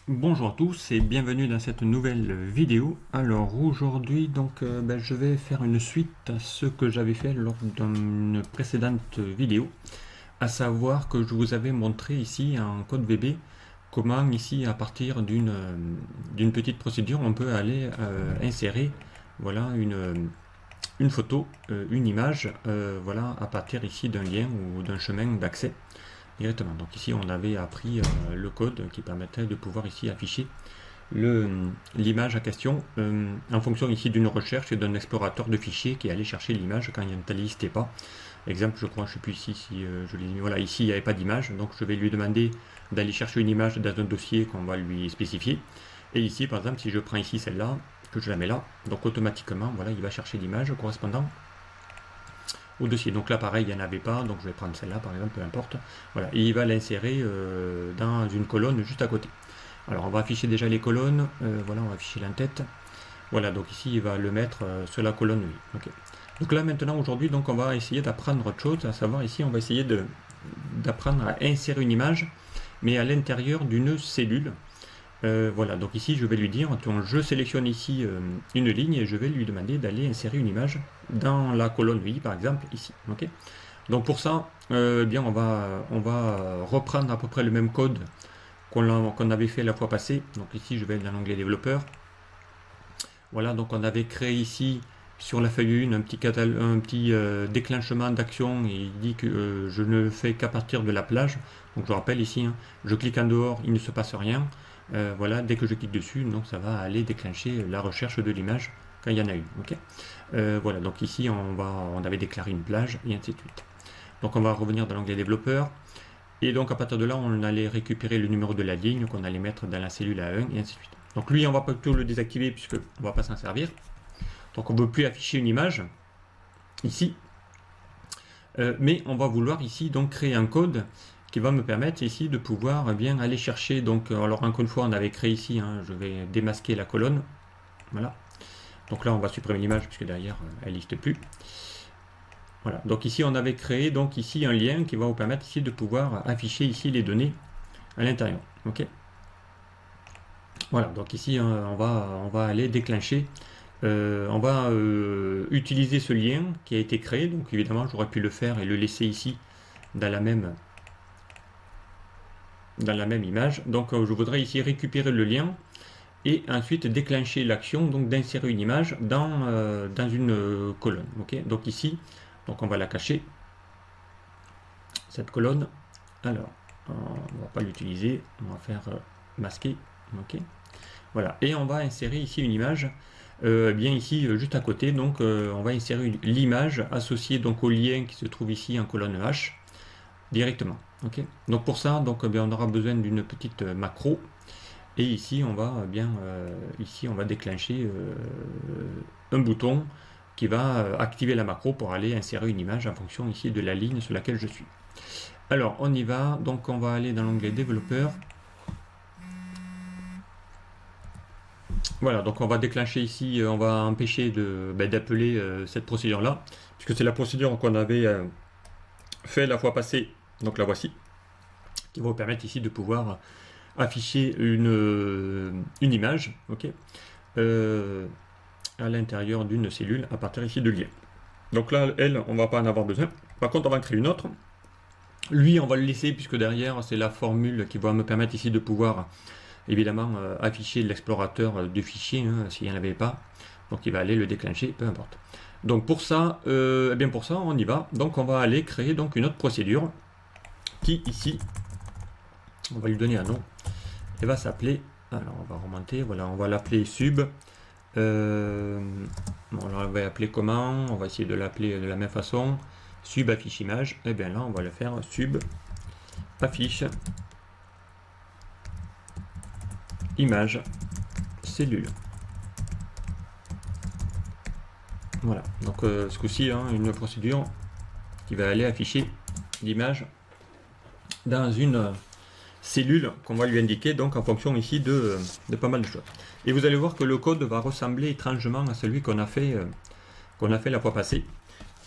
Bonjour à tous et bienvenue dans cette nouvelle vidéo. Alors aujourd'hui je vais faire une suite à ce que j'avais fait lors d'une précédente vidéo, à savoir que je vous avais montré ici en code VB comment ici à partir d'une petite procédure on peut aller insérer voilà une photo, une image voilà à partir ici d'un lien ou d'un chemin d'accès directement. Donc ici on avait appris le code qui permettait de pouvoir ici afficher l'image à question en fonction ici d'une recherche et d'un explorateur de fichiers qui allait chercher l'image quand elle n'existait pas. Exemple, je crois, je ne sais plus ici si je l'ai mis, voilà, ici il n'y avait pas d'image, donc je vais lui demander d'aller chercher une image dans un dossier qu'on va lui spécifier. Et ici par exemple, si je prends ici celle-là, que je la mets là, donc automatiquement voilà, il va chercher l'image correspondant au dossier. Donc là pareil, il n'y en avait pas, donc je vais prendre celle-là par exemple, peu importe. Voilà, et il va l'insérer dans une colonne juste à côté. Alors on va afficher déjà les colonnes, voilà, on va afficher l'entête. Voilà, donc ici il va le mettre sur la colonne 8. Okay. Donc là maintenant aujourd'hui, donc on va essayer d'apprendre autre chose, à savoir ici on va essayer d'apprendre à insérer une image, mais à l'intérieur d'une cellule. Voilà, donc ici je vais lui dire, je sélectionne ici une ligne et je vais lui demander d'aller insérer une image dans la colonne I par exemple ici. Okay. Donc pour ça, bien on va reprendre à peu près le même code qu'on avait fait la fois passée. Donc ici je vais dans l'onglet développeur. Voilà, donc on avait créé ici sur la feuille 1 un petit déclenchement d'action et il dit que je ne fais qu'à partir de la plage. Donc je rappelle ici, hein, je clique en dehors, il ne se passe rien. Voilà, dès que je clique dessus, donc ça va aller déclencher la recherche de l'image quand il y en a une. Okay. Voilà, donc ici on avait déclaré une plage et ainsi de suite. Donc on va revenir dans l'onglet développeur et donc à partir de là on allait récupérer le numéro de la ligne qu'on allait mettre dans la cellule A1 et ainsi de suite. Donc lui on va plutôt le désactiver puisque on va pas s'en servir. Donc on ne veut plus afficher une image ici, mais on va vouloir ici donc créer un code qui va me permettre ici de pouvoir bien aller chercher. Donc alors encore une fois on avait créé ici, hein, je vais démasquer la colonne, voilà. Donc là on va supprimer l'image puisque derrière elle n'existe plus. Voilà, donc ici on avait créé donc ici un lien qui va vous permettre ici de pouvoir afficher ici les données à l'intérieur. Ok. Voilà, donc ici on va aller déclencher. On va utiliser ce lien qui a été créé. Donc évidemment j'aurais pu le faire et le laisser ici dans la même image. Donc je voudrais ici récupérer le lien et ensuite déclencher l'action donc d'insérer une image dans une colonne. Ok, donc ici donc on va la cacher, cette colonne. Alors on va pas l'utiliser, on va faire masquer. Ok, voilà, et on va insérer ici une image bien ici juste à côté. Donc on va insérer l'image associée donc au lien qui se trouve ici en colonne H directement. Ok, donc pour ça donc on aura besoin d'une petite macro et ici on va ici on va déclencher un bouton qui va activer la macro pour aller insérer une image en fonction ici de la ligne sur laquelle je suis. Alors on y va, donc on va aller dans l'onglet développeur. Voilà, donc on va déclencher ici, on va empêcher d'appeler cette procédure là, puisque c'est la procédure qu'on avait fait la fois passée, donc la voici, qui va vous permettre ici de pouvoir afficher une image, ok, à l'intérieur d'une cellule à partir ici de liens. Donc là, elle, on va pas en avoir besoin. Par contre, on va en créer une autre. Lui, on va le laisser puisque derrière, c'est la formule qui va me permettre ici de pouvoir évidemment afficher l'explorateur de fichiers hein, s'il n'y en avait pas. Donc il va aller le déclencher, peu importe. Donc pour ça, pour ça, on y va. Donc on va aller créer donc une autre procédure qui ici, on va lui donner un nom. Elle va s'appeler, alors on va remonter, voilà, on va l'appeler sub. On va l'appeler comment? On va essayer de l'appeler de la même façon. Sub affiche image. Et bien là, on va le faire sub affiche image cellule. Voilà, donc ce coup-ci, hein, une procédure qui va aller afficher l'image dans une cellule qu'on va lui indiquer donc en fonction ici de pas mal de choses. Et vous allez voir que le code va ressembler étrangement à celui qu'on a fait la fois passée.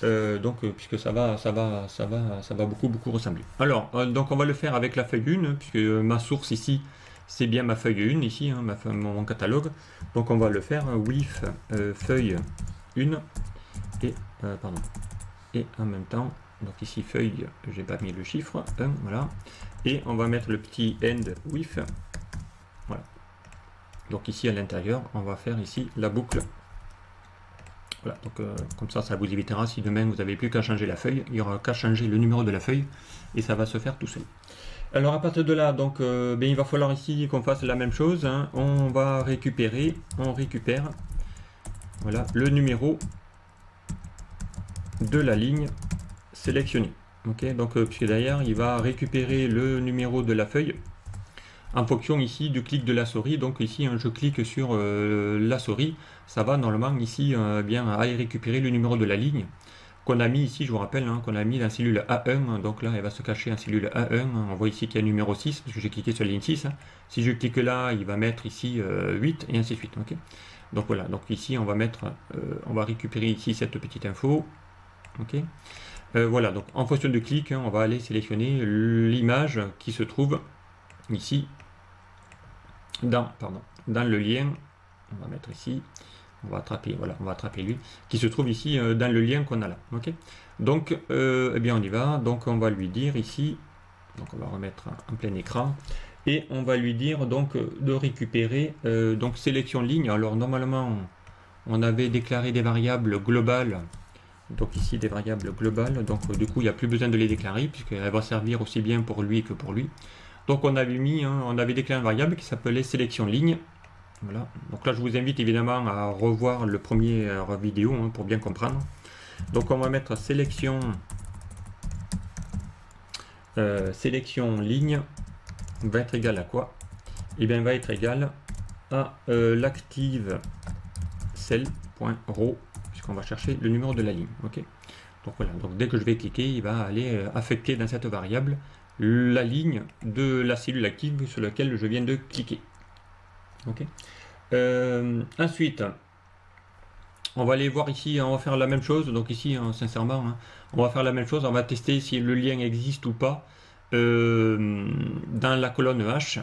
Puisque ça va beaucoup ressembler. Alors donc on va le faire avec la feuille 1 puisque ma source ici c'est bien ma feuille 1 ici, hein, mon catalogue. Donc on va le faire with feuille 1 et pardon, et en même temps, donc ici feuille, j'ai pas mis le chiffre 1, voilà, et on va mettre le petit end with, voilà. Donc ici à l'intérieur, on va faire ici la boucle. Voilà, donc comme ça vous évitera, si demain vous n'avez plus qu'à changer la feuille, il n'y aura qu'à changer le numéro de la feuille et ça va se faire tout seul. Alors à partir de là, donc il va falloir ici qu'on fasse la même chose, hein. On va récupérer, on récupère, voilà, le numéro de la ligne sélectionnée. Ok, donc puisque derrière il va récupérer le numéro de la feuille en fonction ici du clic de la souris. Donc ici hein, je clique sur la souris, ça va normalement ici bien aller récupérer le numéro de la ligne qu'on a mis ici, je vous rappelle hein, qu'on a mis dans la cellule A1, donc là elle va se cacher en cellule A1, on voit ici qu'il y a numéro 6 parce que j'ai cliqué sur la ligne 6, hein. Si je clique là il va mettre ici 8 et ainsi de suite. Ok, donc voilà, donc ici on va mettre, on va récupérer ici cette petite info. Ok, voilà, donc en fonction de clic hein, on va aller sélectionner l'image qui se trouve ici dans le lien. On va mettre ici, on va attraper, voilà, on va attraper lui qui se trouve ici dans le lien qu'on a là. Ok, donc eh bien on y va, donc on va lui dire ici, donc on va remettre en plein écran et on va lui dire donc de récupérer donc sélection ligne. Alors normalement on avait déclaré des variables globales, donc ici des variables globales, donc du coup il n'y a plus besoin de les déclarer puisqu'elle va servir aussi bien pour lui que pour lui. Donc on avait mis, hein, on avait déclaré une variable qui s'appelait sélection ligne. Voilà. Donc là je vous invite évidemment à revoir le premier vidéo hein, pour bien comprendre. Donc on va mettre sélection ligne va être égal à quoi? Et bien va être égal à l'active cell.row puisqu'on va chercher le numéro de la ligne. Ok. Donc voilà. Donc dès que je vais cliquer, il va aller affecter dans cette variable la ligne de la cellule active sur laquelle je viens de cliquer. Ok. Ensuite, on va aller voir ici, on va faire la même chose. Donc ici, hein, sincèrement, hein, on va faire la même chose. On va tester si le lien existe ou pas dans la colonne H.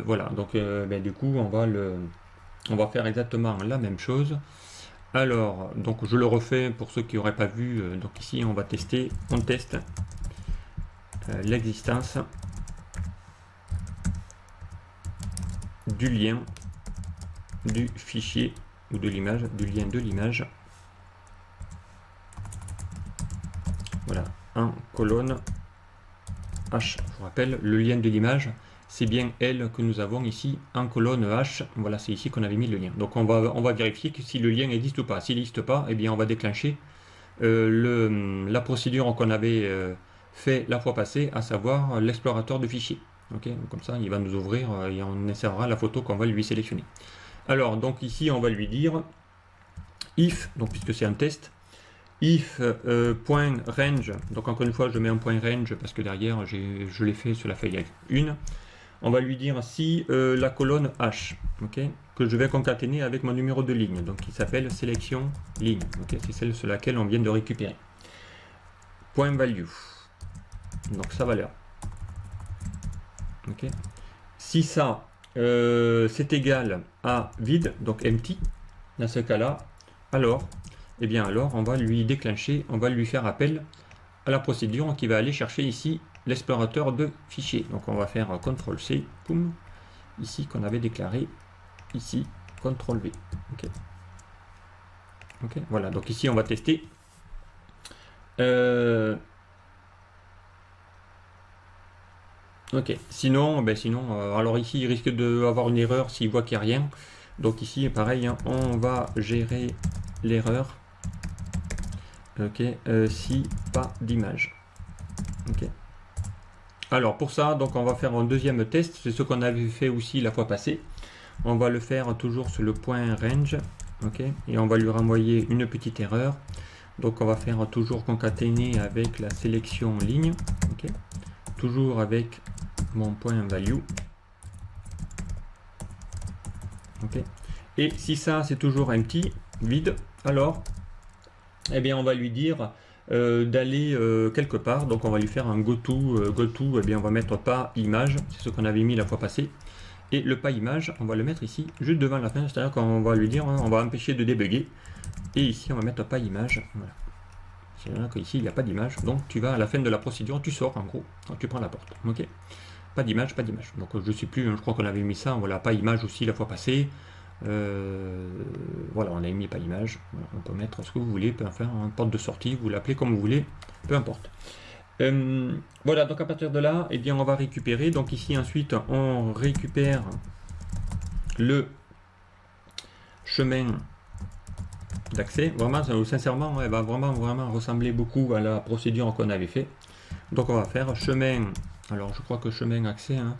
Voilà. Donc, du coup, on va faire exactement la même chose. Alors, donc je le refais pour ceux qui n'auraient pas vu. Donc ici, on va tester. On teste l'existence du lien du fichier ou de l'image, du lien de l'image, voilà, en colonne H. Je vous rappelle, le lien de l'image, c'est bien elle que nous avons ici en colonne H. Voilà, c'est ici qu'on avait mis le lien. Donc on va vérifier que si le lien existe ou pas. S'il n'existe pas, eh bien on va déclencher la procédure qu'on avait fait la fois passée, à savoir l'explorateur de fichiers. Ok, comme ça il va nous ouvrir et on insérera la photo qu'on va lui sélectionner. Alors donc ici on va lui dire if, donc puisque c'est un test, if point range, donc encore une fois je mets un point range parce que derrière je l'ai fait sur la feuille 1. On va lui dire si la colonne H, ok, que je vais concaténer avec mon numéro de ligne, donc qui s'appelle sélection ligne, ok, c'est celle sur laquelle on vient de récupérer. Point value, donc sa valeur. Ok. Si ça c'est égal à vide, donc empty, dans ce cas-là, alors, eh bien alors on va lui déclencher, on va lui faire appel à la procédure qui va aller chercher ici l'explorateur de fichiers. Donc on va faire CTRL-C, boum, ici qu'on avait déclaré, ici CTRL-V. Ok. Ok, voilà, donc ici on va tester. Ok, sinon, alors ici il risque d'avoir une erreur s'il voit qu'il n'y a rien. Donc ici pareil, hein, on va gérer l'erreur. Ok, si pas d'image. Ok. Alors pour ça, donc on va faire un deuxième test, c'est ce qu'on avait fait aussi la fois passée. On va le faire toujours sur le point range. Ok, et on va lui renvoyer une petite erreur. Donc on va faire toujours concaténer avec la sélection ligne. Ok, toujours avec mon point value. Ok. Et si ça c'est toujours empty, vide, alors eh bien on va lui dire d'aller quelque part. Donc on va lui faire un goto, eh bien on va mettre pas image, c'est ce qu'on avait mis la fois passée. Et le pas image, on va le mettre ici, juste devant la fenêtre, c'est-à-dire qu'on va lui dire, hein, on va empêcher de débugger. Et ici, on va mettre pas image. Voilà. C'est-à-dire qu'ici, il n'y a pas d'image. Donc, tu vas à la fin de la procédure, tu sors en gros, donc, tu prends la porte. Ok. Pas d'image, pas d'image. Donc, je ne sais plus, hein, je crois qu'on avait mis ça. Voilà, pas image aussi la fois passée. Voilà, on a mis pas image. Voilà, on peut mettre ce que vous voulez, peu faire une porte de sortie, vous l'appelez comme vous voulez, peu importe. Voilà, donc à partir de là, eh bien, on va récupérer. Donc ici, ensuite, on récupère le chemin d'accès. Vraiment, sincèrement, elle va vraiment ressembler beaucoup à la procédure qu'on avait fait. Donc on va faire chemin. Alors je crois que chemin accès, hein,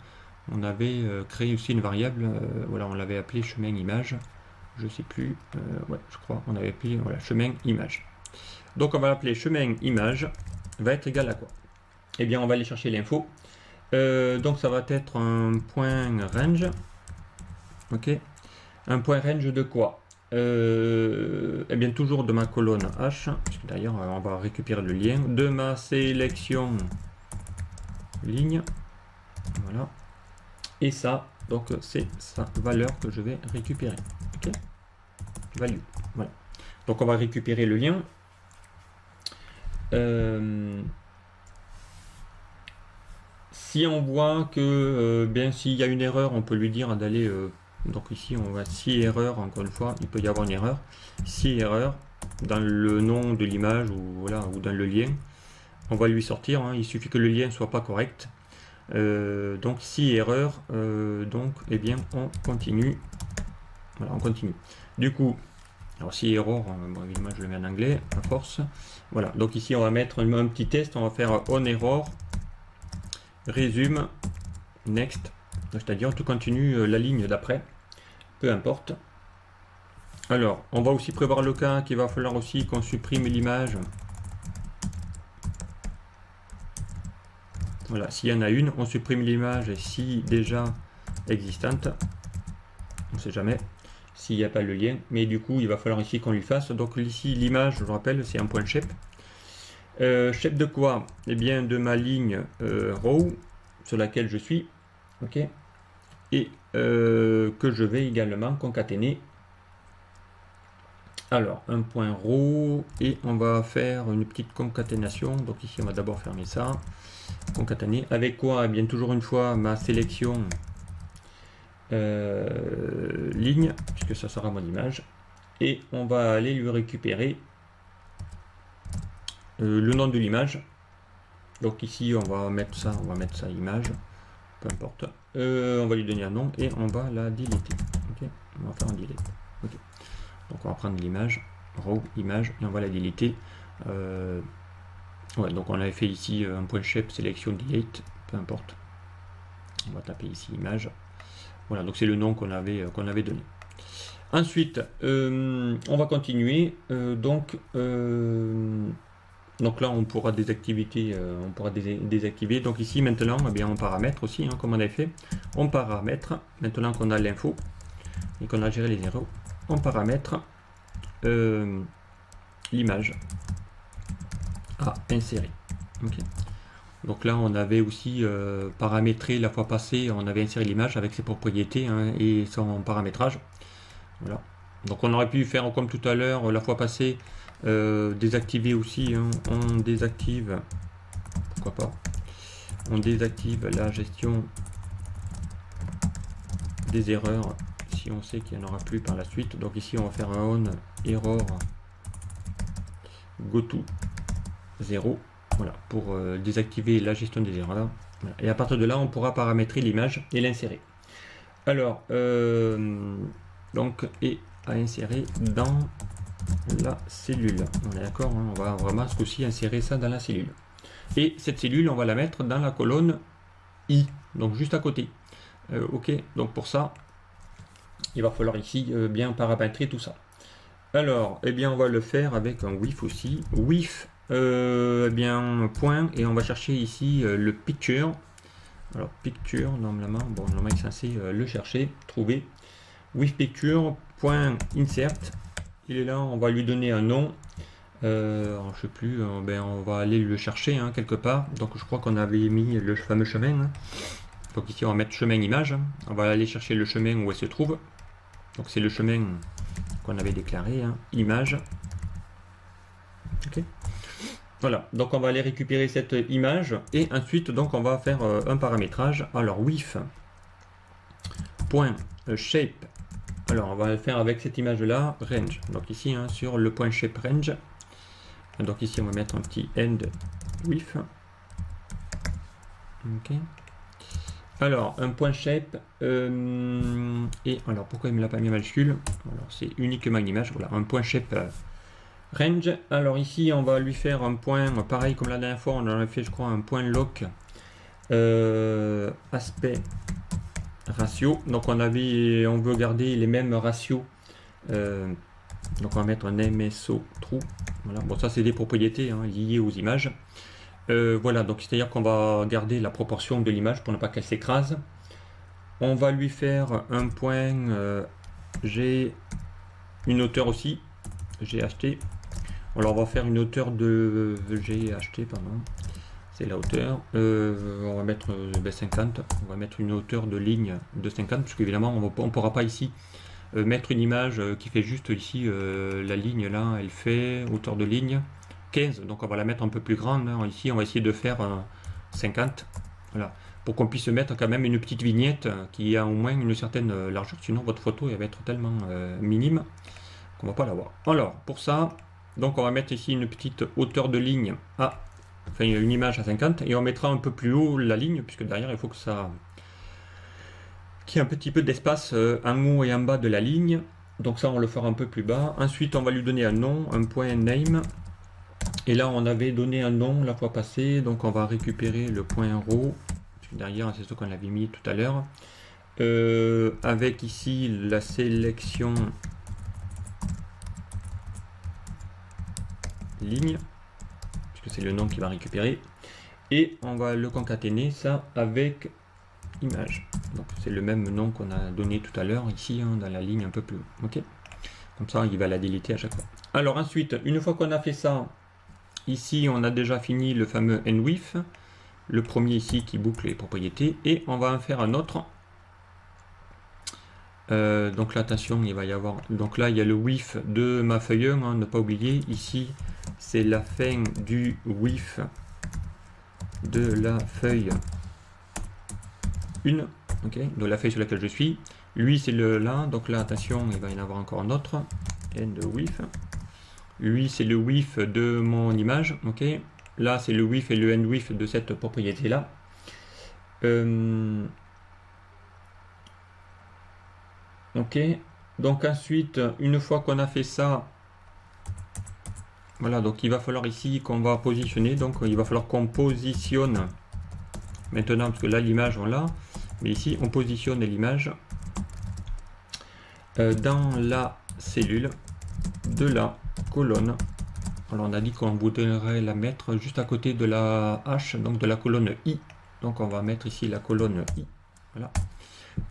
on avait créé aussi une variable. Voilà, on l'avait appelé chemin image. Je sais plus. Ouais, je crois qu'on avait appelé voilà, chemin image. Donc on va l'appeler chemin image va être égal à quoi? Eh bien, on va aller chercher l'info. Donc ça va être un point range. Ok. Un point range de quoi? Eh bien, toujours de ma colonne H, puisque d'ailleurs on va récupérer le lien, de ma sélection ligne. Voilà. Et ça, donc c'est sa valeur que je vais récupérer. Ok. Value. Voilà. Donc on va récupérer le lien. Si on voit que bien s'il y a une erreur, on peut lui dire d'aller donc ici on va si erreur, encore une fois, il peut y avoir une erreur. Si erreur dans le nom de l'image ou voilà ou dans le lien, on va lui sortir. Hein, il suffit que le lien soit pas correct. Donc si erreur, donc eh bien on continue. Voilà, on continue. Du coup, alors si erreur, bon, évidemment je le mets en anglais à force. Voilà, donc ici on va mettre un petit test, on va faire on error, résume, next, c'est-à-dire tu continues la ligne d'après, peu importe. Alors, on va aussi prévoir le cas qu'il va falloir aussi qu'on supprime l'image. Voilà, s'il y en a une, on supprime l'image si déjà existante. On ne sait jamais s'il n'y a pas le lien, mais du coup il va falloir ici qu'on lui fasse. Donc ici l'image, je rappelle, c'est un point shape. Shape de quoi? Eh bien de ma ligne row sur laquelle je suis, ok, et que je vais également concaténer. Alors un point row et on va faire une petite concaténation. Donc ici on va d'abord fermer ça, concaténer avec quoi? Eh bien toujours une fois ma sélection ligne, puisque ça sera mon image, et on va aller lui récupérer le nom de l'image. Donc ici on va mettre ça image, peu importe. On va lui donner un nom et on va la deleter. Okay, on va faire un delete. Okay. Donc on va prendre l'image, row image, et on va la deleter. Ouais, donc on avait fait ici un point shape sélection delete, peu importe. On va taper ici image. Voilà, donc c'est le nom qu'on avait donné. Ensuite, on va continuer. Donc là, on pourra désactiver. Donc ici, maintenant, eh bien, on paramètre aussi, hein, comme on avait fait. On paramètre, maintenant qu'on a l'info et qu'on a géré les erreurs, on paramètre l'image à insérer. Okay. Donc là, on avait aussi paramétré la fois passée, on avait inséré l'image avec ses propriétés hein, et son paramétrage. Voilà. Donc on aurait pu faire comme tout à l'heure, la fois passée, désactiver aussi. Hein, on désactive, pourquoi pas, on désactive la gestion des erreurs si on sait qu'il n'y en aura plus par la suite. Donc ici, on va faire un on error go to 0. Voilà, pour désactiver la gestion des erreurs. Voilà. Et à partir de là, on pourra paramétrer l'image et l'insérer. Alors, donc, et à insérer dans la cellule. On est d'accord, hein, on va vraiment ce coup-ci insérer ça dans la cellule. Et cette cellule, on va la mettre dans la colonne I, donc juste à côté. Ok, donc pour ça, il va falloir ici bien paramétrer tout ça. Alors, eh bien, on va le faire avec un with aussi. With eh bien point et on va chercher ici le picture. Alors picture normalement il est censé le chercher, trouver. With picture point insert, il est là, on va lui donner un nom. Alors, je sais plus, on va aller le chercher hein, quelque part. Donc je crois qu'on avait mis le fameux chemin. Hein. Donc ici on va mettre chemin image, on va aller chercher le chemin où elle se trouve. Donc c'est le chemin qu'on avait déclaré, hein, image. Ok. Voilà, donc on va aller récupérer cette image et ensuite donc on va faire un paramétrage. Alors width point shape. Alors on va le faire avec cette image là, range. Donc ici hein, sur le point shape range. Donc ici on va mettre un petit end width. Ok. Alors un point shape et alors pourquoi il me l'a pas mis en majuscule? Alors c'est uniquement une image. Voilà, un point shape range. Alors ici on va lui faire un point pareil comme la dernière fois. On en a fait je crois un point lock aspect ratio. Donc on veut garder les mêmes ratios. Donc on va mettre un MSO true. Voilà. Bon ça c'est des propriétés hein, liées aux images. Voilà, donc c'est-à-dire qu'on va garder la proportion de l'image pour ne pas qu'elle s'écrase. On va lui faire un point j'ai une hauteur aussi, GHT. Alors on va faire une hauteur de GHT, pardon, c'est la hauteur. On va mettre 50, on va mettre une hauteur de ligne de 50, parce qu'évidemment on ne pourra pas ici mettre une image qui fait juste ici la ligne là, elle fait hauteur de ligne 15, donc on va la mettre un peu plus grande. Ici on va essayer de faire 50, voilà, pour qu'on puisse mettre quand même une petite vignette qui a au moins une certaine largeur, sinon votre photo elle va être tellement minime qu'on va pas la voir. Alors pour ça, donc on va mettre ici une petite hauteur de ligne à, enfin une image à 50, et on mettra un peu plus haut la ligne, puisque derrière il faut que ça qu'il y ait un petit peu d'espace en haut et en bas de la ligne. Donc ça on le fera un peu plus bas. Ensuite on va lui donner un nom, un point name. Et là on avait donné un nom la fois passée, donc on va récupérer le point row, derrière c'est ce qu'on avait mis tout à l'heure, avec ici la sélection ligne, puisque c'est le nom qui va récupérer, et on va le concaténer ça avec image. Donc c'est le même nom qu'on a donné tout à l'heure ici hein, dans la ligne un peu plus haut. Ok, comme ça il va la déliter à chaque fois. Alors ensuite, une fois qu'on a fait ça, ici, on a déjà fini le fameux endWidth, le premier ici qui boucle les propriétés, et on va en faire un autre. Donc là, attention, il va y avoir. Donc là, il y a le width de ma feuille 1, hein, ne pas oublier. Ici, c'est la fin du width de la feuille 1, ok, de la feuille sur laquelle je suis. Lui, c'est le là, donc là, attention, il va y en avoir encore un autre. EndWidth. Lui, c'est le width de mon image, ok. Là, c'est le width et le endWidth de cette propriété-là. Ok. Donc ensuite, une fois qu'on a fait ça, voilà, donc il va falloir ici qu'on va positionner. Donc il va falloir qu'on positionne maintenant, parce que là, l'image, on l'a. Mais ici, on positionne l'image dans la cellule de la colonne. Alors on a dit qu'on voudrait la mettre juste à côté de la H, donc de la colonne I. Donc on va mettre ici la colonne I. Voilà.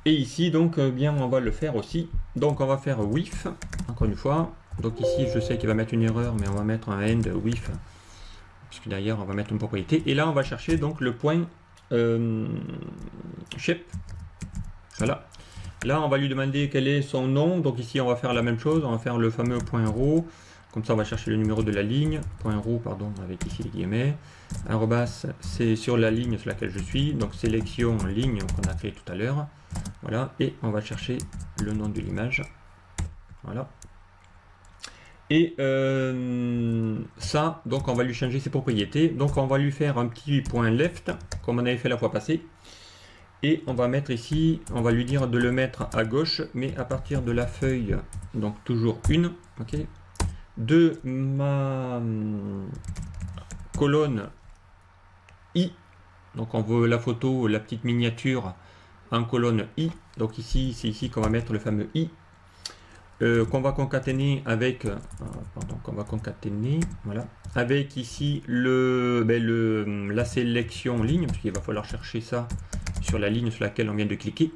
Et ici donc bien on va le faire aussi. Donc on va faire width, encore une fois. Donc ici je sais qu'il va mettre une erreur, mais on va mettre un end width, puisque derrière on va mettre une propriété. Et là on va chercher donc le point shape. Voilà. Là on va lui demander quel est son nom. Donc ici on va faire la même chose, on va faire le fameux point row. Comme ça on va chercher le numéro de la ligne, point row pardon, avec ici les guillemets, arrobas, c'est sur la ligne sur laquelle je suis, donc sélection ligne qu'on a créé tout à l'heure, voilà, et on va chercher le nom de l'image, voilà. Et ça, donc on va lui changer ses propriétés, donc on va lui faire un petit point left, comme on avait fait la fois passée, et on va mettre ici, on va lui dire de le mettre à gauche, mais à partir de la feuille, donc toujours une, ok, de ma colonne I, donc on veut la photo, la petite miniature en colonne I, donc ici c'est ici qu'on va mettre le fameux I, qu'on va concaténer avec, qu'on va concaténer, voilà, avec ici la sélection ligne, parce qu'il va falloir chercher ça sur la ligne sur laquelle on vient de cliquer,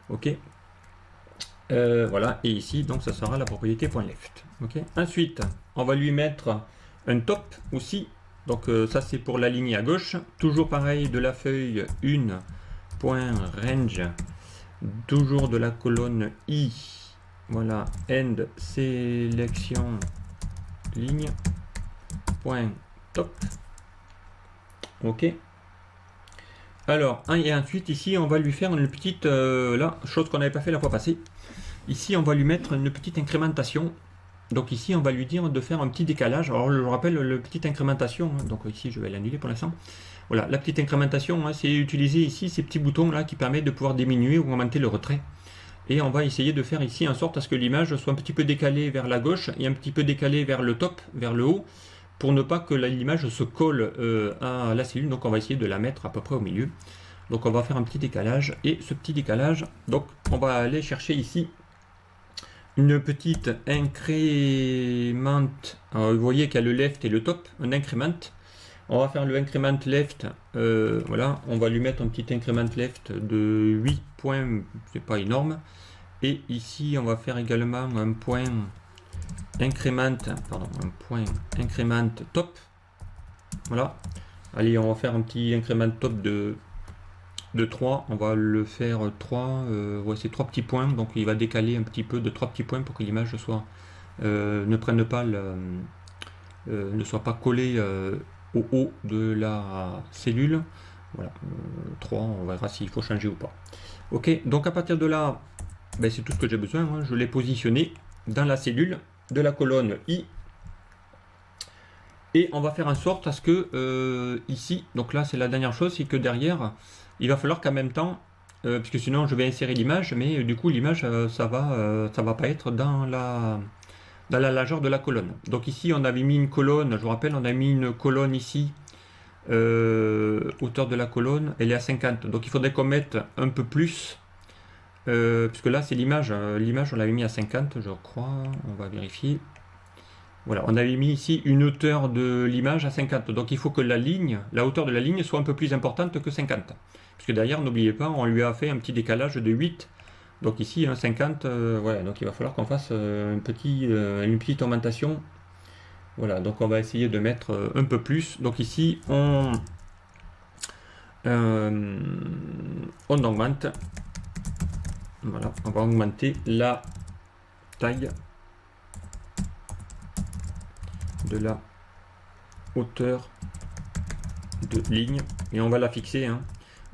ok. Voilà, et ici donc ça sera la propriété .left. Okay. Ensuite on va lui mettre un top aussi, donc ça c'est pour la ligne à gauche, toujours pareil, de la feuille 1 point range, toujours de la colonne I, voilà, end sélection ligne, point top, ok. Alors, et ensuite ici on va lui faire une petite, là, chose qu'on n'avait pas fait la fois passée, ici on va lui mettre une petite incrémentation. Donc ici on va lui dire de faire un petit décalage. Alors je rappelle le petite incrémentation, hein. Donc ici je vais l'annuler pour l'instant. Voilà, la petite incrémentation, hein, c'est utiliser ici ces petits boutons là qui permettent de pouvoir diminuer ou augmenter le retrait. Et on va essayer de faire ici en sorte à ce que l'image soit un petit peu décalée vers la gauche et un petit peu décalée vers le top, vers le haut, pour ne pas que l'image se colle à la cellule. Donc on va essayer de la mettre à peu près au milieu. Donc on va faire un petit décalage, et ce petit décalage, donc on va aller chercher ici une petite incrément. Alors vous voyez qu'il y a le left et le top, un incrément. On va faire le incrément left, voilà, on va lui mettre un petit incrément left de 8 points, c'est pas énorme. Et ici on va faire également un point incrément, pardon, un point incrément top. Voilà. Allez, on va faire un petit incrément top de 3, on va le faire 3, ouais, c'est 3 petits points, donc il va décaler un petit peu de 3 petits points pour que l'image soit ne prenne pas ne soit pas collée au haut de la cellule. Voilà, 3, on verra s'il faut changer ou pas. Ok, donc à partir de là, ben, c'est tout ce que j'ai besoin, hein. Je l'ai positionné dans la cellule de la colonne I. Et on va faire en sorte à ce que ici, donc là c'est la dernière chose, c'est que derrière, il va falloir qu'en même temps, puisque sinon je vais insérer l'image, mais du coup l'image ça va pas être dans la largeur de la colonne. Donc ici on avait mis une colonne, je vous rappelle, on a mis une colonne ici, hauteur de la colonne, elle est à 50. Donc il faudrait qu'on mette un peu plus, puisque là c'est l'image, l'image on l'avait mis à 50 je crois, on va vérifier. Voilà, on avait mis ici une hauteur de l'image à 50, donc il faut que la hauteur de la ligne soit un peu plus importante que 50. Puisque derrière, n'oubliez pas, on lui a fait un petit décalage de 8. Donc ici, 50, voilà, donc il va falloir qu'on fasse une petite augmentation. Voilà, donc on va essayer de mettre un peu plus. Donc ici, on augmente. Voilà, on va augmenter la taille de la hauteur de ligne, et on va la fixer, hein.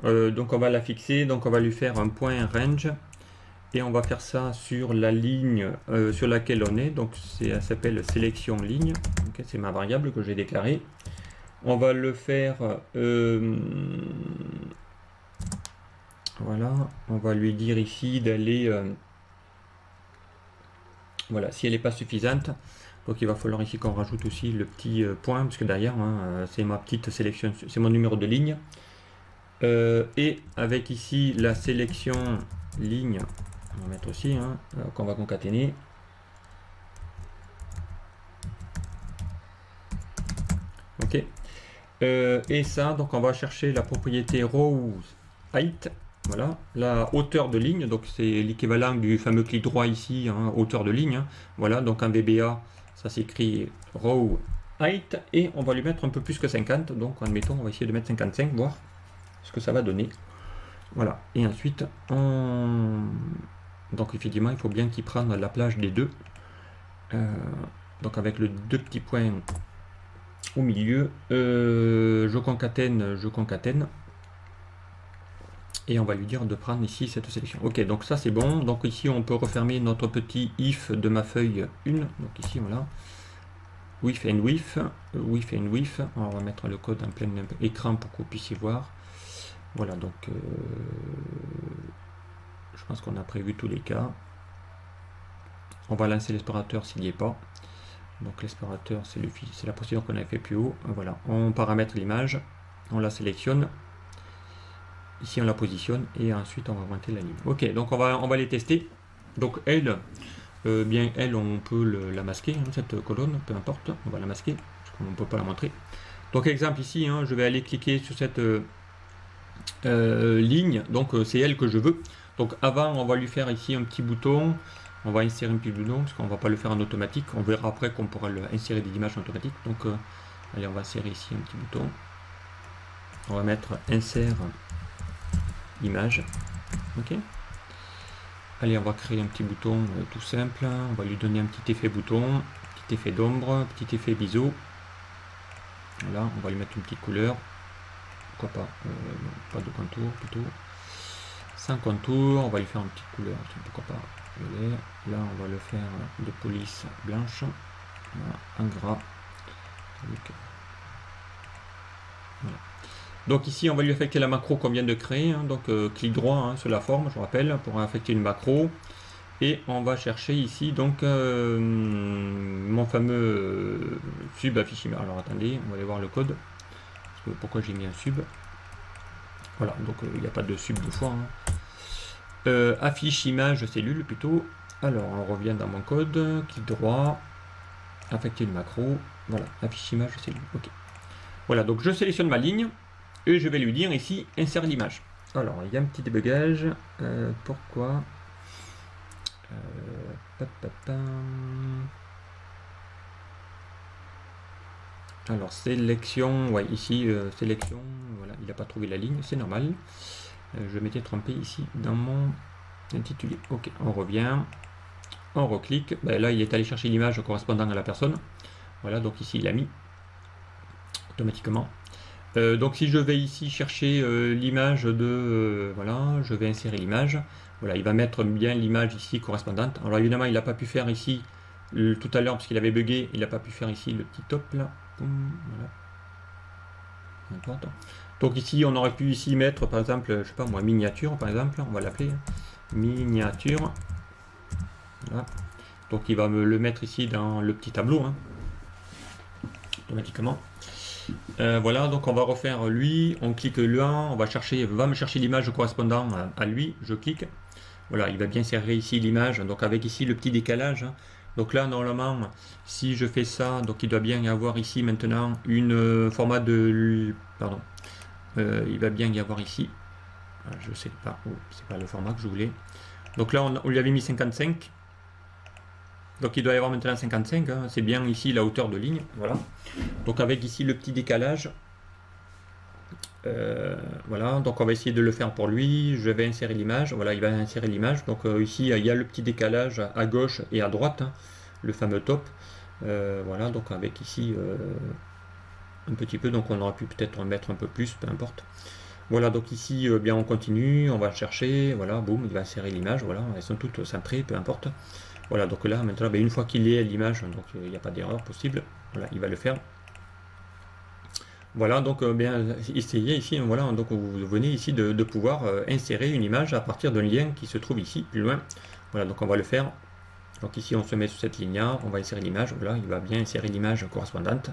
Donc on va la fixer, donc on va lui faire un point range, et on va faire ça sur la ligne sur laquelle on est, donc ça s'appelle sélection ligne, okay, c'est ma variable que j'ai déclarée. On va le faire voilà, on va lui dire ici d'aller voilà, si elle n'est pas suffisante, donc il va falloir ici qu'on rajoute aussi le petit point, parce que derrière, hein, c'est ma petite sélection, c'est mon numéro de ligne. Et avec ici la sélection ligne, on va mettre aussi, hein, qu'on va concaténer. Ok. Et ça, donc on va chercher la propriété row height. Voilà, la hauteur de ligne, donc c'est l'équivalent du fameux clic droit ici, hein, hauteur de ligne. Hein. Voilà, donc en VBA, ça s'écrit row height, et on va lui mettre un peu plus que 50, donc admettons, on va essayer de mettre 55, voir ce que ça va donner. Voilà, et ensuite, donc effectivement, il faut bien qu'il prenne la plage des deux. Donc avec le deux petits points au milieu, je concatène. Et on va lui dire de prendre ici cette sélection. Ok, donc ça c'est bon. Donc ici on peut refermer notre petit if de ma feuille 1. Donc ici voilà. Width and width. Width and width. On va mettre le code en plein écran pour que vous puissiez voir. Voilà, donc je pense qu'on a prévu tous les cas. On va lancer l'explorateur s'il n'y est pas. Donc l'explorateur c'est la procédure qu'on avait fait plus haut. Voilà, on paramètre l'image, on la sélectionne. Ici on la positionne et ensuite on va augmenter la ligne. Ok, donc on va les tester. Donc elle, bien elle, on peut la masquer, hein, cette colonne, peu importe, on va la masquer, parce qu'on ne peut pas la montrer. Donc exemple ici, hein, je vais aller cliquer sur cette ligne, donc c'est elle que je veux. Donc avant on va lui faire ici un petit bouton, on va insérer un petit bouton, parce qu'on ne va pas le faire en automatique, on verra après qu'on pourra insérer des images en automatique. Donc allez, on va insérer ici un petit bouton. On va mettre insert image. Ok. Allez, on va créer un petit bouton tout simple. On va lui donner un petit effet bouton, petit effet d'ombre, petit effet biseau. Voilà, on va lui mettre une petite couleur. Pourquoi pas pas de contour plutôt. Sans contour, on va lui faire une petite couleur. Pourquoi pas. Là, on va le faire de police blanche. Voilà, un gras. Voilà. Donc ici, on va lui affecter la macro qu'on vient de créer. Hein. Donc clic droit hein, sur la forme, je rappelle, pour affecter une macro. Et on va chercher ici donc mon fameux sub affiche image. Alors attendez, on va aller voir le code. Parce que, pourquoi j'ai mis un sub? Voilà, donc il n'y a pas de sub de fois. Hein. Affiche image cellule plutôt. Alors on revient dans mon code, clic droit, affecter une macro. Voilà, affiche image cellule. Ok. Voilà, donc je sélectionne ma ligne. Et je vais lui dire ici, insère l'image. Alors, il y a un petit débugage. Pourquoi Alors, sélection, ouais, ici, sélection, voilà, il n'a pas trouvé la ligne, c'est normal. Je m'étais trompé ici dans mon intitulé. Ok, on revient, on reclique. Ben, là, il est allé chercher l'image correspondant à la personne. Voilà, donc ici, il a mis automatiquement. Donc si je vais ici chercher l'image de... voilà, je vais insérer l'image. Voilà, il va mettre bien l'image ici correspondante. Alors évidemment, il n'a pas pu faire ici tout à l'heure parce qu'il avait bugué. Il n'a pas pu faire ici le petit top là. Voilà. Donc ici, on aurait pu ici mettre par exemple, je sais pas moi, miniature par exemple. On va l'appeler miniature. Voilà. Donc il va me le mettre ici dans le petit tableau. Hein, automatiquement. Voilà, donc on va refaire lui, on clique là, on va chercher, va me chercher l'image correspondant à lui, je clique. Voilà, il va bien insérer ici l'image, donc avec ici le petit décalage. Donc là, normalement, si je fais ça, donc il doit bien y avoir ici maintenant une format de... Pardon. Il va bien y avoir ici. Je sais pas, c'est pas le format que je voulais. Donc là, on lui avait mis 55. Donc il doit y avoir maintenant 55, hein, c'est bien ici la hauteur de ligne, voilà. Donc avec ici le petit décalage, voilà, donc on va essayer de le faire pour lui, je vais insérer l'image, voilà, il va insérer l'image, donc ici il y a le petit décalage à gauche et à droite, hein, le fameux top, voilà, donc avec ici un petit peu, donc on aurait pu peut-être en mettre un peu plus, peu importe. Voilà, donc ici, bien on continue, on va chercher, voilà, boum, il va insérer l'image, voilà, elles sont toutes centrées, peu importe. Voilà, donc là, maintenant, une fois qu'il est l'image, donc il n'y a pas d'erreur possible, voilà, il va le faire. Voilà, donc bien, essayez ici, voilà, donc vous venez ici de pouvoir insérer une image à partir d'un lien qui se trouve ici, plus loin. Voilà, donc on va le faire. Donc ici, on se met sur cette ligne-là, on va insérer l'image, voilà, il va bien insérer l'image correspondante.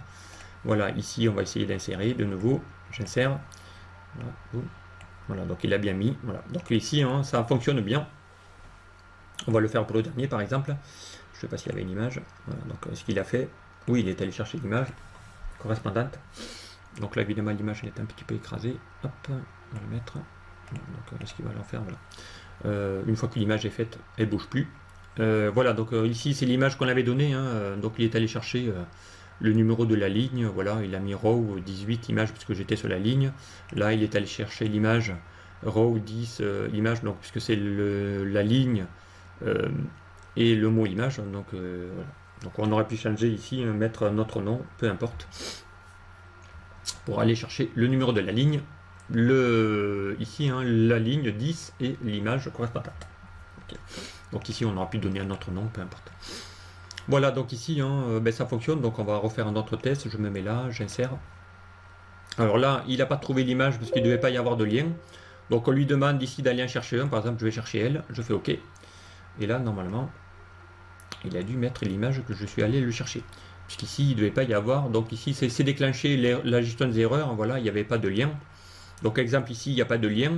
Voilà, ici, on va essayer d'insérer de nouveau, j'insère. Voilà, donc il a bien mis, voilà. Donc ici, hein, ça fonctionne bien. On va le faire pour le dernier par exemple. Je ne sais pas s'il y avait une image. Voilà, donc ce qu'il a fait, oui, il est allé chercher l'image correspondante. Donc là évidemment l'image est un petit peu écrasée. Hop, on va le mettre. Donc est-ce qu'il va l'en faire, voilà. Une fois que l'image est faite, elle ne bouge plus. Voilà, donc ici c'est l'image qu'on avait donnée. Hein, donc il est allé chercher le numéro de la ligne. Voilà, il a mis row 18 images puisque j'étais sur la ligne. Là il est allé chercher l'image row 10 image, donc puisque c'est la ligne. Et le mot image, donc voilà. Donc on aurait pu changer ici, mettre notre nom, peu importe, pour aller chercher le numéro de la ligne, ici hein, la ligne 10 et l'image correspondante. Okay. Donc ici on aurait pu donner un autre nom, peu importe. Voilà, donc ici hein, ben, ça fonctionne, donc on va refaire un autre test, je me mets là, j'insère. Alors là, il n'a pas trouvé l'image parce qu'il ne devait pas y avoir de lien. Donc on lui demande ici d'aller en chercher un, par exemple je vais chercher elle, je fais OK. Et là, normalement, il a dû mettre l'image que je suis allé le chercher. Puisqu'ici, il ne devait pas y avoir. Donc ici, c'est déclenché la gestion des erreurs. Voilà, il n'y avait pas de lien. Donc exemple, ici, il n'y a pas de lien.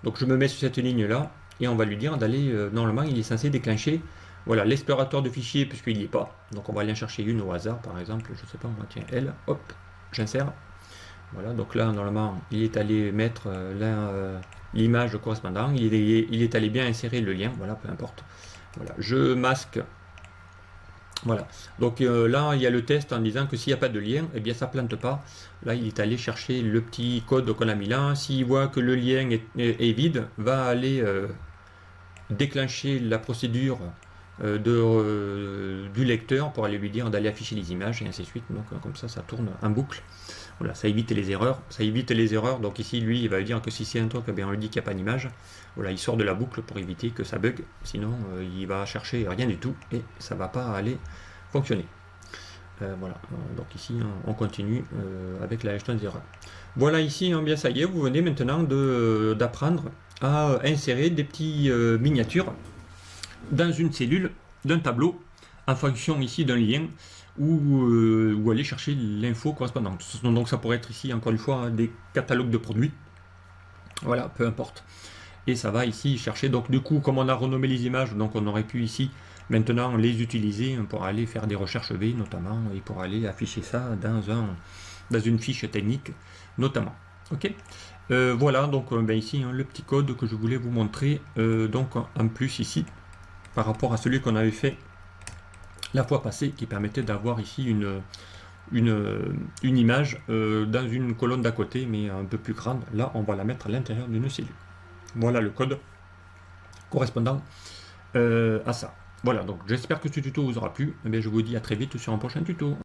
Donc je me mets sur cette ligne-là. Et on va lui dire d'aller, normalement, il est censé déclencher voilà, l'explorateur de fichiers, puisqu'il n'y est pas. Donc on va aller en chercher une au hasard, par exemple. Je ne sais pas, moi, tiens, elle. Hop, j'insère. Voilà, donc là, normalement, il est allé mettre l'image correspondante. Il est allé bien insérer le lien. Voilà, peu importe. Voilà, je masque Voilà, donc là il y a le test en disant que s'il n'y a pas de lien, eh bien ça plante pas. Là il est allé chercher le petit code qu'on a mis là. S'il voit que le lien est vide, va aller déclencher la procédure du lecteur pour aller lui dire d'aller afficher les images et ainsi de suite. Donc comme ça tourne en boucle. Voilà, ça évite les erreurs. Ça évite les erreurs. Donc ici lui il va dire que si c'est un truc, eh bien, on lui dit qu'il n'y a pas d'image. Voilà, il sort de la boucle pour éviter que ça bug. Sinon il va chercher rien du tout et ça va pas aller fonctionner. Voilà, donc ici on continue avec la gestion des erreurs. Voilà, ici bien ça y est, vous venez maintenant d'apprendre à insérer des petits miniatures dans une cellule d'un tableau en fonction ici d'un lien ou aller chercher l'info correspondante. Donc ça pourrait être ici encore une fois des catalogues de produits. Voilà, peu importe. Et ça va ici chercher. Donc du coup, comme on a renommé les images, donc on aurait pu ici maintenant les utiliser pour aller faire des recherches V notamment et pour aller afficher ça dans une fiche technique notamment. Ok. Voilà donc ici le petit code que je voulais vous montrer donc en plus ici par rapport à celui qu'on avait fait la fois passée qui permettait d'avoir ici une image dans une colonne d'à côté mais un peu plus grande. Là on va la mettre à l'intérieur d'une cellule. Voilà le code correspondant à ça. Voilà, donc j'espère que ce tuto vous aura plu. Je vous dis à très vite sur un prochain tuto.